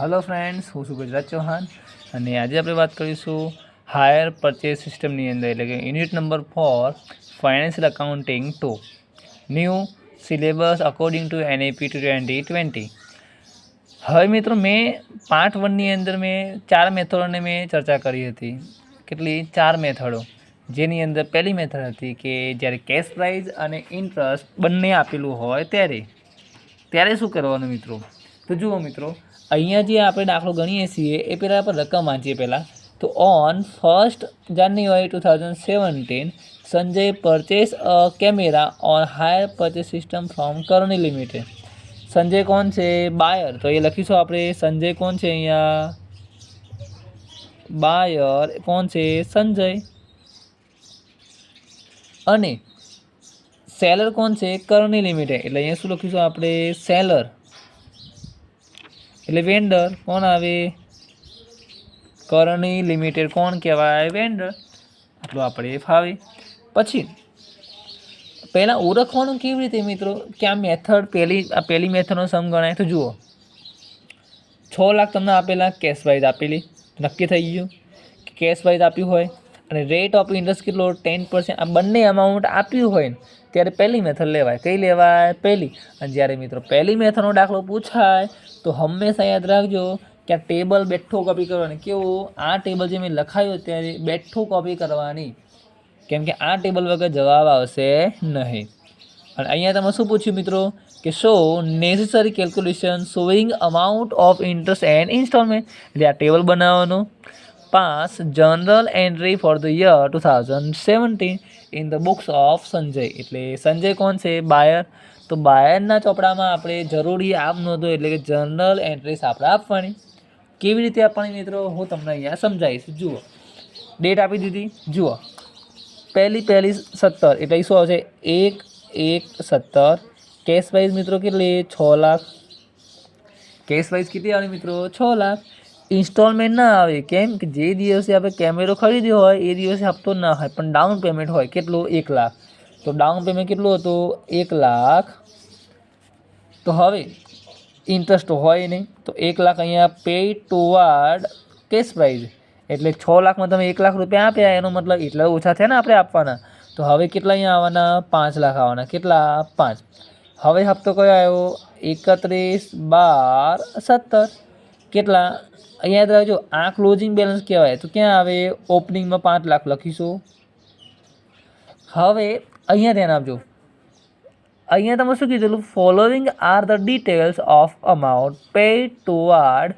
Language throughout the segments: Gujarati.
हेलो फ्रेंड्स, હું છું ગુજરાત ચૌહાણ અને આજે આપણે વાત કરીશું હાયર પરચેસ સિસ્ટમની અંદર એટલે કે unit number 4 financial accounting 2 new syllabus according to NAP 2020। હવે મિત્રો મેં પાર્ટ 1ની અંદર મેં 4 મેથડોને મેં ચર્ચા કરી હતી। કેટલી 4 મેથડો, જેની અંદર પહેલી મેથડ હતી કે જ્યારે કેશ પ્રાઇઝ અને ઇન્ટરેસ્ટ બંને આપેલું હોય ત્યારે શું કરવાનું મિત્રો। તો જુઓ મિત્રો, અહીંયા જે આપણે દાખલો ગણીએ છીએ એ પહેલાં આપણે રકમ વાંચીએ પહેલાં। તો on 1st January 2017 Sanjay purchase a camera on higher purchase system from Karni limited. Sanjay કોણ છે? બાયર। તો એ લખીશું આપણે, સંજય કોણ છે? અહીંયા બાયર કોણ છે? સંજય। અને સેલર કોણ છે? કરણી લિમિટેડ। એટલે અહીંયા શું લખીશું આપણે? સેલર। એટલે વેન્ડર કોણ આવે? કરણી લિમિટેડ કોણ કહેવાય? વેન્ડર। આટલું આપણે ફાવે। પછી પહેલાં ઓળખવાનું કેવી રીતે મિત્રો કે આ મેથડ પહેલી મેથડનો સમ ગણાય? તો જુઓ, 6 લાખ તમને આપેલા, કેશ પ્રાઇઝ આપેલી, નક્કી થઈ ગયું કે કેશ પ્રાઇઝ આપ્યું હોય અને રેટ ઓફ ઇન્ટરેસ્ટ કેટલો? 10%। આ બંને અમાઉન્ટ આપ્યું હોય ને ત્યારે પહેલી મેથડ લેવાય। કઈ લેવાય? પહેલી। અને જ્યારે મિત્રો પહેલી મેથડનો દાખલો પૂછાય તો હંમેશા યાદ રાખજો કે આ ટેબલ બેઠો કોપી કરવાની। કેવું? આ ટેબલ જે મેં લખાયું ત્યારે બેઠું કોપી કરવાની, કેમ કે આ ટેબલ વગર જવાબ આવશે નહીં। અને અહીંયા તમે શું પૂછ્યું મિત્રો કે show necessary calculation showing amount of interest and installment. એટલે આ ટેબલ બનાવવાનું। 5 general entry for the year 2017 in the books of Sanjay. એટલે સંજય કોણ છે? બાયર। તો બાયરના ચોપડામાં આપણે જરૂરી આપ નોંધો એટલે કે જનરલ એન્ટ્રીસ આપણે આપવાની। કેવી રીતે આપવાની મિત્રો હું તમને અહીંયા સમજાવીશ। જુઓ, ડેટ આપી દીધી। જુઓ, 1/1/17 એટલે શું આવશે? 1/1/17। કેશ પ્રાઇઝ મિત્રો કેટલી? 6 લાખ। કેશ પ્રાઇઝ કેટલી આવે મિત્રો? 6 લાખ। ઇન્સ્ટોલમેન્ટ ના આવે, કેમ કે જે દિવસે આપણે કેમેરો ખરીદ્યો હોય એ દિવસે હપ્તો ના હોય, પણ ડાઉન પેમેન્ટ હોય। કેટલું? 1 લાખ। તો ડાઉન પેમેન્ટ કેટલું હતું? 1 લાખ। તો હવે ઇન્ટરેસ્ટ હોય નહીં, તો 1 લાખ અહીંયા પે ટુવાર્ડ કેશ પ્રાઇઝ। એટલે 6 લાખમાં તમે 1 લાખ રૂપિયા આપ્યા, એનો મતલબ એટલા ઓછા થયા ને આપણે આપવાના। તો હવે કેટલા અહીંયા આવવાના? 5 લાખ આવવાના। કેટલા? 5। હવે હપ્તો કયો આવ્યો? 31/12/17। કેટલા? અહીંયા યાદ રાખજો, આ ક્લોઝિંગ બેલેન્સ કહેવાય। તો ક્યાં આવે? ઓપનિંગમાં 5 લાખ લખીશું। હવે અહીંયા ધ્યાન આપજો, અહીંયા તમે શું કીધેલું? Following are the details of amount paid toward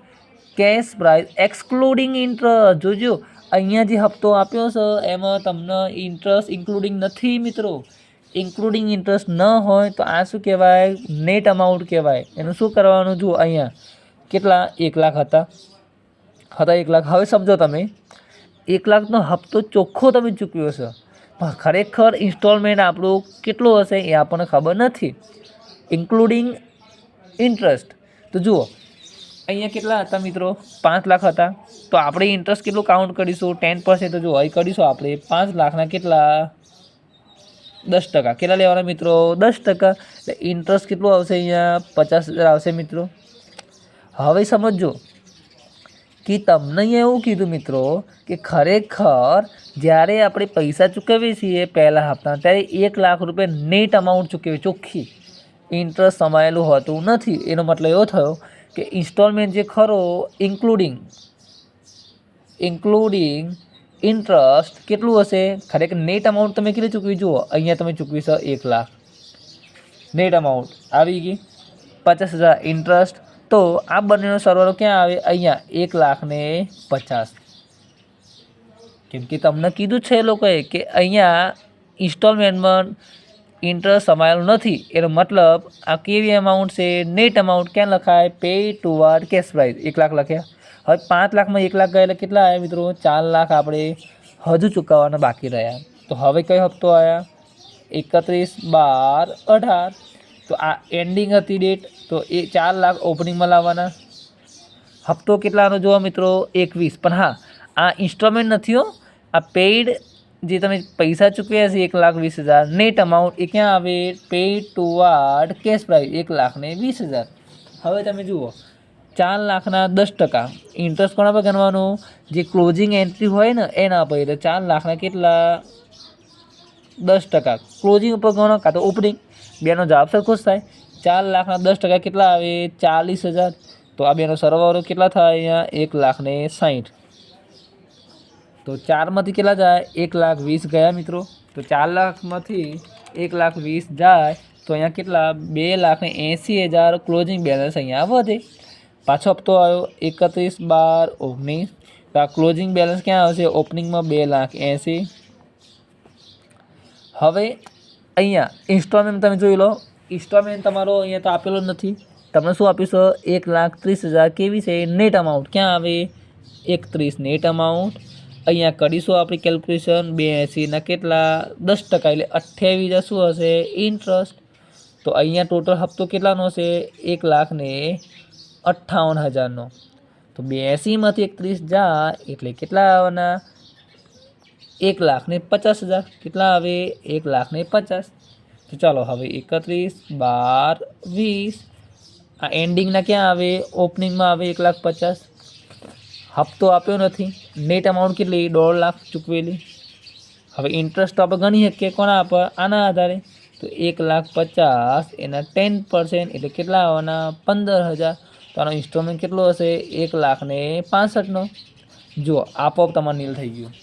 cash price excluding interest. જોજો, અહીંયા જે હપ્તો આપ્યો છે એમાં તમને ઇન્ટરેસ્ટ ઇન્ક્લુડિંગ નથી મિત્રો। ઇન્ક્લુડિંગ ઇન્ટરેસ્ટ ન હોય તો આ શું કહેવાય? નેટ અમાઉન્ટ કહેવાય। એનું શું કરવાનું? જુઓ, અહીંયા કેટલા? 1 લાખ હતા 1 લાખ। હવે સમજો તમે, 1 લાખનો હપ્તો ચોખ્ખો તમે ચૂકવ્યો છે, પણ ખરેખર ઇન્સ્ટોલમેન્ટ આપણું કેટલું હશે એ આપણને ખબર નથી, ઇન્ક્લુડિંગ ઇન્ટરેસ્ટ। તો જુઓ, અહીંયા કેટલા હતા મિત્રો? 5 લાખ હતા। તો આપણે ઇન્ટરેસ્ટ કેટલું કાઉન્ટ કરીશું? 10%। તો જુઓ, અહીં કરીશું આપણે 5 લાખના કેટલા? 10%। કેટલા લેવાના મિત્રો? 10%। એટલે ઇન્ટરેસ્ટ કેટલું આવશે? અહીંયા 50,000 આવશે મિત્રો। હવે સમજો કે તમને અહીંયા એવું કીધું મિત્રો કે ખરેખર જ્યારે આપણે પૈસા ચૂકવીએ છીએ પહેલા હપ્તા, ત્યારે 1 લાખ રૂપિયા નેટ અમાઉન્ટ ચૂકવીએ, ચોખ્ખી, ઇન્ટરેસ્ટ સમાયેલું હોતું નથી। એનો મતલબ એવો થયો કે ઇન્સ્ટોલમેન્ટ જે ખરો ઇન્ક્લુડિંગ ઇન્ટરેસ્ટ કેટલું હશે? ખરેખર નેટ અમાઉન્ટ તમે કેટલી ચૂકવી? જુઓ, અહીંયા તમે ચૂકવી છે 1 લાખ, નેટ અમાઉન્ટ આવી ગઈ 50,000 ઇન્ટરેસ્ટ। તો આ બંનેનો સરવાળો ક્યાં આવે? અહીંયા 1,50,000। કેમ કે તમને કીધું છે એ લોકોએ કે અહીંયા ઇન્સ્ટોલમેન્ટમાં ઇન્ટરેસ્ટ સમાયેલું નથી, એનો મતલબ આ કેવી અમાઉન્ટ છે? Net amount. ક્યાં લખાય? Pay toward cash price 1 lakh લખ્યા। હવે 5 લાખમાં 1 લાખ ગયા એટલે કેટલા આવ્યા મિત્રો? 4 લાખ આપણે હજુ ચૂકવવાના બાકી રહ્યા। તો હવે કયો હપ્તો આવ્યા? 31/12/18। તો આ એન્ડિંગ હતી ડેટ, તો એ 4 લાખ ઓપનિંગમાં લાવવાના। હપ્તો કેટલાનો જોવા મિત્રો? 21। પણ હા, આ ઇન્સ્ટોલમેન્ટ નથી હો, આ પેઇડ જે તમે પૈસા ચૂકવ્યા છે 1,20,000 નેટ અમાઉન્ટ, એ ક્યાં આવે? Paid toward cash price 1,20,000। હવે તમે જુઓ 4 લાખના 10%. ઇન્ટરેસ્ટ કોના પર ગણવાનું? જે ક્લોઝિંગ એન્ટ્રી હોય ને એના પર. એટલે 4 લાખના કેટલા? 10%. ક્લોઝિંગ ઉપર ગણો કાં તો ઓપનિંગ, બેનો જવાબ સરખો જ થાય. 4 લાખના 10% કેટલા આવે? 40,000. તો આ બેનો સરવાળો કેટલા થાય અહીંયા? 1,60,000. તો 4માંથી કેટલા જાય? 1,20,000 ગયા મિત્રો. તો 4 લાખમાંથી 1,20,000 જાય તો અહીંયા કેટલા? 2,80,000 ક્લોઝિંગ બેલેન્સ અહીંયા વધે. પાછો હપ્તો આવ્યો 31/12/19. તો આ ક્લોઝિંગ બેલેન્સ ક્યાં આવશે? ઓપનિંગમાં 2,80,000. હવે અહીંયા ઇન્સ્ટોલમેન્ટ તમે જોઈ લો. ઇન્સ્ટોલમેન્ટ તમારો અહીંયા તો આપેલો જ નથી. તમને શું આપીશો? 1,30,000 કેવી છે? નેટ અમાઉન્ટ ક્યાં આવે? 31 નેટ અમાઉન્ટ. અહીંયા કરીશું આપણી કેલ્ક્યુલેશન. 280ના કેટલા? 10%. એટલે 28,000 શું હશે? ઇન્ટરેસ્ટ. તો અહીંયા ટોટલ હપ્તો કેટલાનો હશે? 1,58,000નો. તો 82માંથી 31 જાય એટલે કેટલા આવવાના? 1,50,000. કેટલા આવે? 1,50,000. તો ચાલો હવે 31/12/20. આ એન્ડિંગના ક્યાં આવે? ઓપનિંગમાં આવે 1,50,000. હપ્તો આપ્યો નથી. નેટ અમાઉન્ટ કેટલી? 1,50,000 ચૂકવેલી. હવે ઇન્ટરેસ્ટ તો આપણે ગણી શકીએ કોના પર? આના આધારે. તો 1,50,000 એના 10% એટલે કેટલા આવવાના? 15,000. તો આનો ઇન્સ્ટોલમેન્ટ કેટલો હશે? 1,65,000નો. જુઓ આપોઆપ તમારે નીલ થઈ ગયું.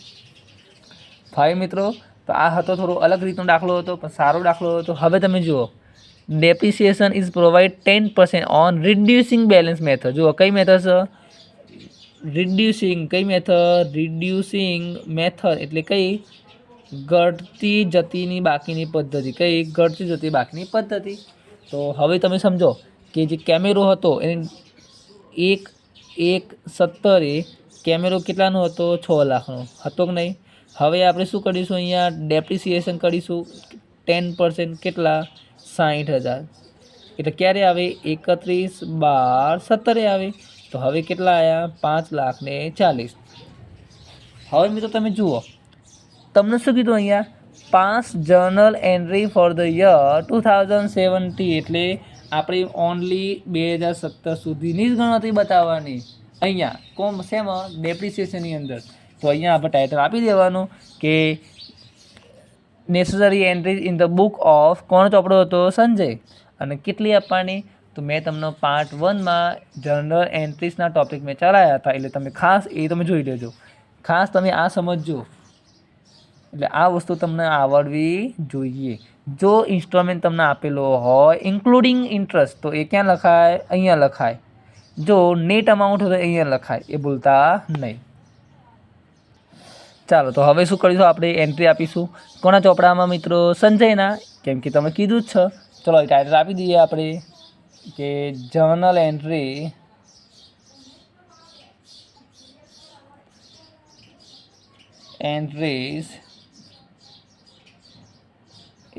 ફાઇવ મિત્રો. તો આ હતો થોડો અલગ રીતનો દાખલો હતો પણ સારો દાખલો હતો. હવે તમે જુઓ, depreciation is provide 10% on reducing balance method. જુઓ કઈ મેથડ છે? રિડ્યુસિંગ. કઈ મેથડ? રિડ્યુસિંગ મેથડ એટલે કઈ? ઘટતી જતીની બાકીની પદ્ધતિ. કઈ? ઘટતી જતી બાકીની પદ્ધતિ. તો હવે તમે સમજો કે જે કેમેરો હતો એને 1,17 કેમેરો કેટલાનો હતો? 6 લાખનો હતો કે નહીં? હવે આપણે શું કરીશું? અહીંયા ડેપ્રિસિએશન કરીશું 10%. કેટલા? 60,000. એટલે ક્યારે આવે? 31/12/17 આવે. તો હવે કેટલા આવ્યા? 5,40,000. હવે મિત્રો તમે જુઓ, તમને શું કીધું અહીંયા? Pass journal entry for the year 2017. એટલે આપણે ઓનલી 2017 સુધીની જ ગણતરી બતાવવાની અહીંયા શેમાં? ડેપ્રિસિએશનની અંદર. તો અહીંયા આપણે ટાઇટલ આપી દેવાનું કે necessary entries in the book of કોનો ચોપડો હતો? સંજય. અને કેટલી આપવાની? તો મેં તમને પાર્ટ 1માં જનરલ એન્ટ્રીઝના ટોપિક મેં ચલાવ્યા હતા. એટલે તમે ખાસ એ તમે જોઈ લેજો. ખાસ તમે આ સમજજો. એટલે આ વસ્તુ તમને આવડવી જોઈએ. જો ઇન્સ્ટોલમેન્ટ તમને આપેલો હોય ઇન્ક્લુડિંગ ઇન્ટરેસ્ટ તો એ ક્યાં લખાય? અહીંયા લખાય. જો નેટ અમાઉન્ટ હોય તો અહીંયા લખાય. એ ભૂલતા નહીં. ચાલો તો હવે શું કરીશું? આપણે એન્ટ્રી આપીશું કોના ચોપડામાં મિત્રો? સંજયના. કેમ કે તમે કીધું જ છે. ચલો ટાઇટલ આપી દઈએ આપણે કે journal entries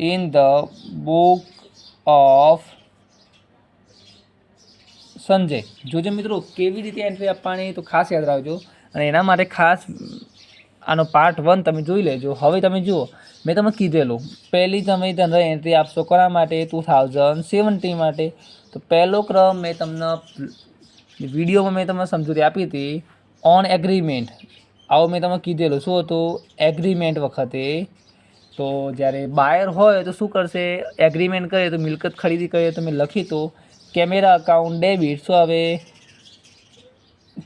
in the book of Sanjay. જોજો મિત્રો કેવી રીતે એન્ટ્રી આપવાની તો ખાસ યાદ રાખજો. અને એના માટે ખાસ આનો પાર્ટ 1 તમે જોઈ લેજો. હવે તમે જુઓ, મેં તમને કીધેલું પહેલી તમે જનરલ એન્ટ્રી આપશો કોના માટે? 2017 માટે. તો પહેલો ક્રમ મેં તમને વિડીયોમાં મેં તમને સમજૂતી આપી હતી ઓન એગ્રીમેન્ટ. આવું મેં તમને કીધેલું. શું હતું? એગ્રીમેન્ટ વખતે તો જ્યારે બાયર હોય તો શું કરશે? એગ્રીમેન્ટ કરે તો મિલકત ખરીદી કરે તો મેં લખી તો કેમેરા અકાઉન્ટ ડેબિટ. શું આવે?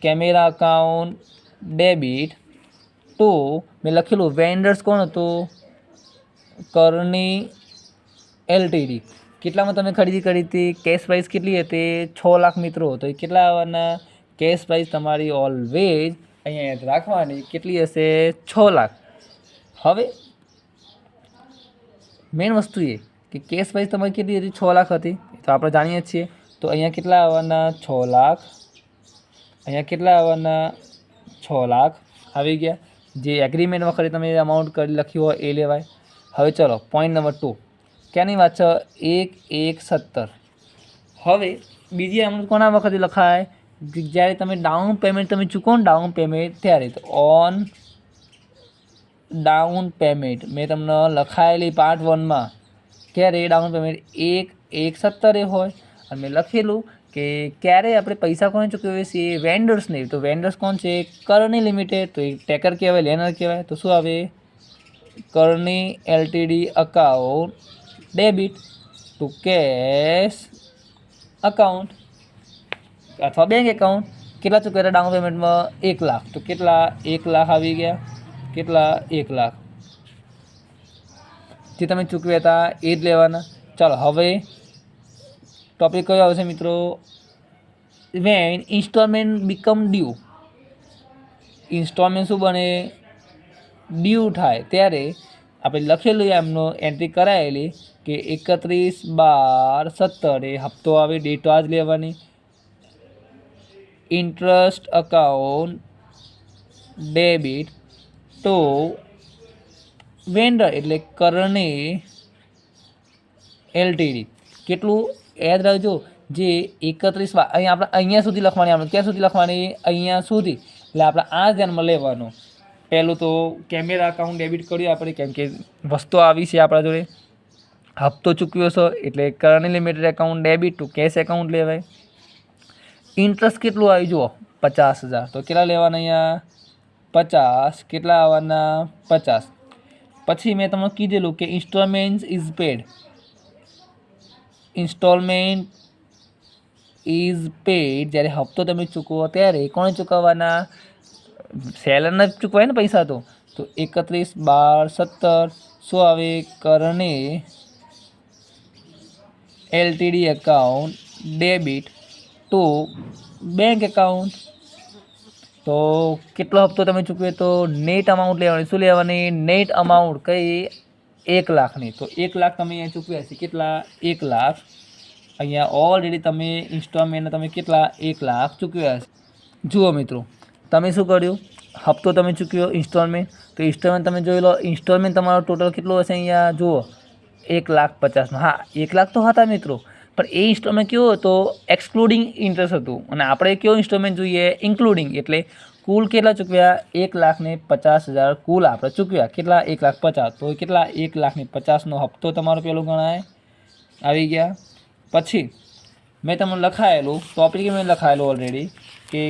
કેમેરા અકાઉન્ટ ડેબિટ તો મેં લખેલું વેન્ડર્સ કોણ હતું? કરણી એલટીડી. કેટલામાં તમે ખરીદી કરી હતી? કેશ પ્રાઇસ કેટલી હતી? 6 લાખ મિત્રો. તો એ કેટલા આવવાના? કેશ પ્રાઇસ તમારી ઓલવેઝ અહીંયા યાદ રાખવાની કેટલી હશે? 6 લાખ. હવે મેઇન વસ્તુ એ કે કેશ પ્રાઇસ તમારી કેટલી હતી? 6 લાખ હતી. તો આપણે જાણીએ છીએ. તો અહીંયા કેટલા આવવાના? 6 લાખ. અહીંયા કેટલા આવવાના? 6 લાખ આવી ગયા. જે એગ્રીમેન્ટ વખતે તમે અમાઉન્ટ કરી લખ્યું હોય એ લેવાય. હવે ચલો પોઈન્ટ નંબર 2. ક્યાંની વાત છે? 1/1/17. હવે બીજી અમાઉન્ટ કોના વખતે લખાય? જ્યારે તમે ડાઉન પેમેન્ટ તમે ચૂકો ને ડાઉન પેમેન્ટ ત્યારે. તો ઓન ડાઉન પેમેન્ટ મેં તમને લખાયેલી પાર્ટ 1માં ક્યારે ડાઉન પેમેન્ટ? 1/1/17 હોય. અને મેં લખેલું કે ક્યારે આપણે પૈસા કોને ચૂકવીએ છીએ? વેન્ડર્સને. તો વેન્ડર્સ કોણ છે? કરણી લિમિટેડ. તો એ ટેકર કહેવાય, લેનર કહેવાય. તો શું આવે? Karni LTD account debit to cash account અથવા બેંક એકાઉન્ટ. કેટલા ચૂકવ્યા ડાઉન પેમેન્ટમાં? 1 લાખ. તો કેટલા? 1 લાખ આવી ગયા. કેટલા? 1 લાખ. જે તમે ચૂકવ્યા હતા એ જ લેવાના. ચાલો હવે ટોપિક કયો આવશે મિત્રો? When installment become due. Installment શું બને? ડ્યુ થાય ત્યારે આપણે લખેલું એમનો એન્ટ્રી કરાયેલી કે 31/12/17 હપ્તો આવે, ડેટ આ જ લેવાની. Interest account debit two vendor એટલે કરણી એલટીડી. કેટલું? યાદ રાખજો, જે 31 અહીંયા આપણે અહીંયા સુધી લખવાની, આપણે ક્યાં સુધી લખવાની? અહીંયા સુધી. એટલે આપણે આ ધ્યાનમાં લેવાનું. પહેલું તો કેમેરા અકાઉન્ટ ડેબિટ કર્યું આપણે, કેમ કે વસ્તુ આવી છે આપણા જોડે, હપ્તો ચૂકવ્યો છે એટલે Karni limited account debit to cash account લેવાય. ઇન્ટરેસ્ટ કેટલું આવી? જુઓ 50,000. તો કેટલા લેવાના અહીંયા? 50. કેટલા આવવાના? 50. પછી મેં તમને કીધેલું કે installment is paid. Installment is paid જ્યારે હપ્તો તમે ચૂકવો ત્યારે કોણે ચૂકવવાના? સેલરને ચૂકવાય ને પૈસા. તો 31/12/17 શું આવે? Karni LTD account debit to bank account. તો કેટલો હપ્તો તમે ચૂકવ્યો? તો નેટ અમાઉન્ટ લેવાની. શું લેવાની? Net amount. કઈ? 1 લાખની. તો 1 લાખ તમે અહીંયા ચૂકવ્યા છે. કેટલા? 1 લાખ. અહીંયા ઓલરેડી તમે ઇન્સ્ટોલમેન્ટના તમે કેટલા? 1 લાખ ચૂકવ્યા છે. જુઓ મિત્રો, તમે શું કર્યું? હપ્તો તમે ચૂક્યો ઇન્સ્ટોલમેન્ટ. તો ઇન્સ્ટોલમેન્ટ તમે જોઈ લો. ઇન્સ્ટોલમેન્ટ તમારો ટોટલ કેટલો હશે? અહીંયા જુઓ 1,50,000. હા, 1 લાખ તો હતા મિત્રો, પણ એ ઇન્સ્ટોલમેન્ટ કેવો હતો? એક્સક્લુડિંગ ઇન્ટરેસ્ટ હતું. અને આપણે કેવો ઇન્સ્ટોલમેન્ટ જોઈએ? ઇન્ક્લુડિંગ. એટલે કુલ કેટલા ચૂકવ્યા? 1,50,000 કુલ આપણે ચૂકવ્યા. કેટલા? 1,50,000. તો કેટલા? 1,50,000નો હપ્તો તમારો પેલો ગણાય. આવી ગયા. પછી મેં તમને લખાયેલું ટોપિક, મેં લખાયેલું ઓલરેડી કે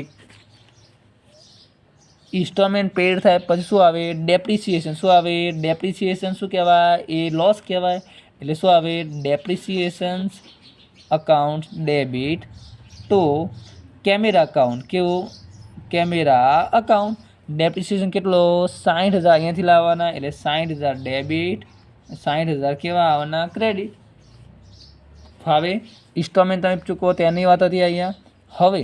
ઇન્સ્ટોલમેન્ટ પેડ થાય પછી શું આવે? ડેપ્રિસિએશન. શું આવે? ડેપ્રિસિએશન શું કહેવાય? એ લોસ કહેવાય. એટલે શું આવે? Depreciations account debit to camera account. કેવું? Camera account. ડેપ્રિસિએશન કેટલો? 60,000 અહીંયાથી લાવવાના. એટલે 60,000 ડેબિટ, 60,000 કેવા આવવાના? ક્રેડિટ. હવે ઇન્સ્ટોલમેન્ટ તમે ચૂકવો તેની વાત હતી અહીંયા. હવે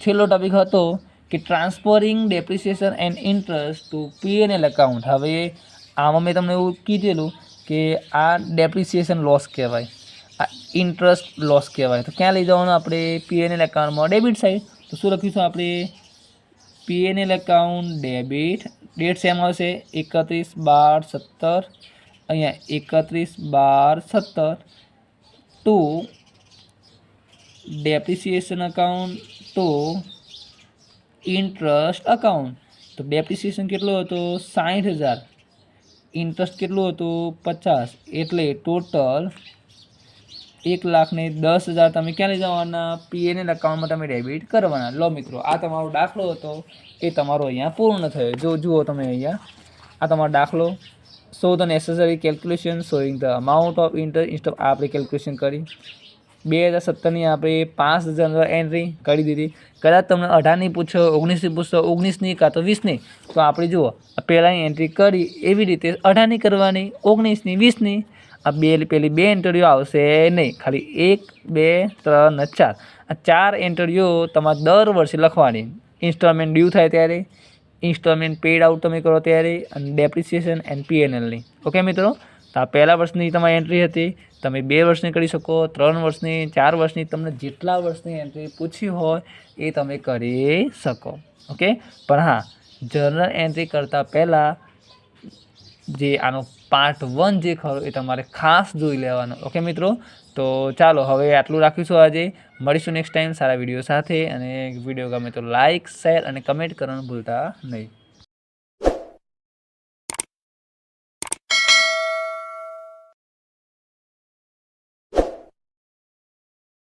છેલ્લો ટોપિક હતો કે transferring depreciation and interest to PNL account. હવે આમાં મેં તમને એવું કીધેલું કે આ ડેપ્રિસિએશન લોસ કહેવાય, આ ઇન્ટરેસ્ટ લોસ કહેવાય. તો ક્યાં લઈ જવાનું આપણે? પીએનએલ એકાઉન્ટમાં ડેબિટ સાઈડ. તો શું લખીશું આપણે? PNL account debit. Date same આવશે 31/12/17. અહીંયા 31/12/17 to depreciation account to interest account. તો ડેપ્રિસિએશન કેટલો હતો? 60,000. ઇન્ટરેસ્ટ કેટલું હતું? 50. એટલે ટોટલ 1,10,000 તમે ક્યાં લઈ જવાના? પીએનએલ એકાઉન્ટમાં તમે ડેબિટ કરવાના. લો મિત્રો, આ તમારો દાખલો હતો, એ તમારો અહીંયા પૂર્ણ થયો. જુઓ તમે અહીંયા આ તમારો દાખલો. So the necessary calculation showing the amount of interest. આપણે કેલ્ક્યુલેશન કરી. 2017ની આપણે 5,000 એન્ટ્રી કરી દીધી. કદાચ તમને 18ની પૂછો, 19ની પૂછો, 19ની કાં તો 20ની, તો આપણે જુઓ પહેલાંની એન્ટ્રી કરી એવી રીતે 18ની કરવાની, 19ની, 20ની. આ પેલી બે એન્ટ્રીઓ આવશે નહીં, ખાલી 1, 2, 3 અને 4. આ 4 એન્ટ્રીઓ તમારે દર વર્ષે લખવાની. ઇન્સ્ટોલમેન્ટ ડ્યુ થાય ત્યારે, ઇન્સ્ટોલમેન્ટ પેડ આઉટ તમે કરો ત્યારે, અને ડેપ્રિસિએશન એન્ડ પીએનએલની. ઓકે મિત્રો, તો આ પહેલા વર્ષની તમારી એન્ટ્રી હતી. તમે 2 વર્ષની કરી શકો, 3 વર્ષની, 4 વર્ષની, તમને જેટલા વર્ષની એન્ટ્રી પૂછી હોય એ તમે કરી શકો. ઓકે, પણ હા, જર્નલ એન્ટ્રી કરતાં પહેલાં જે આનો પાર્ટ 1 જે ખરો એ તમારે ખાસ જોઈ લેવાનો. ઓકે મિત્રો, તો ચાલો હવે આટલું રાખીશું આજે. મળીશું નેક્સ્ટ ટાઈમ સારા વિડીયો સાથે. અને વિડીયો ગમે તો લાઇક, શેર અને કમેન્ટ કરવાનું ભૂલતા નહીં.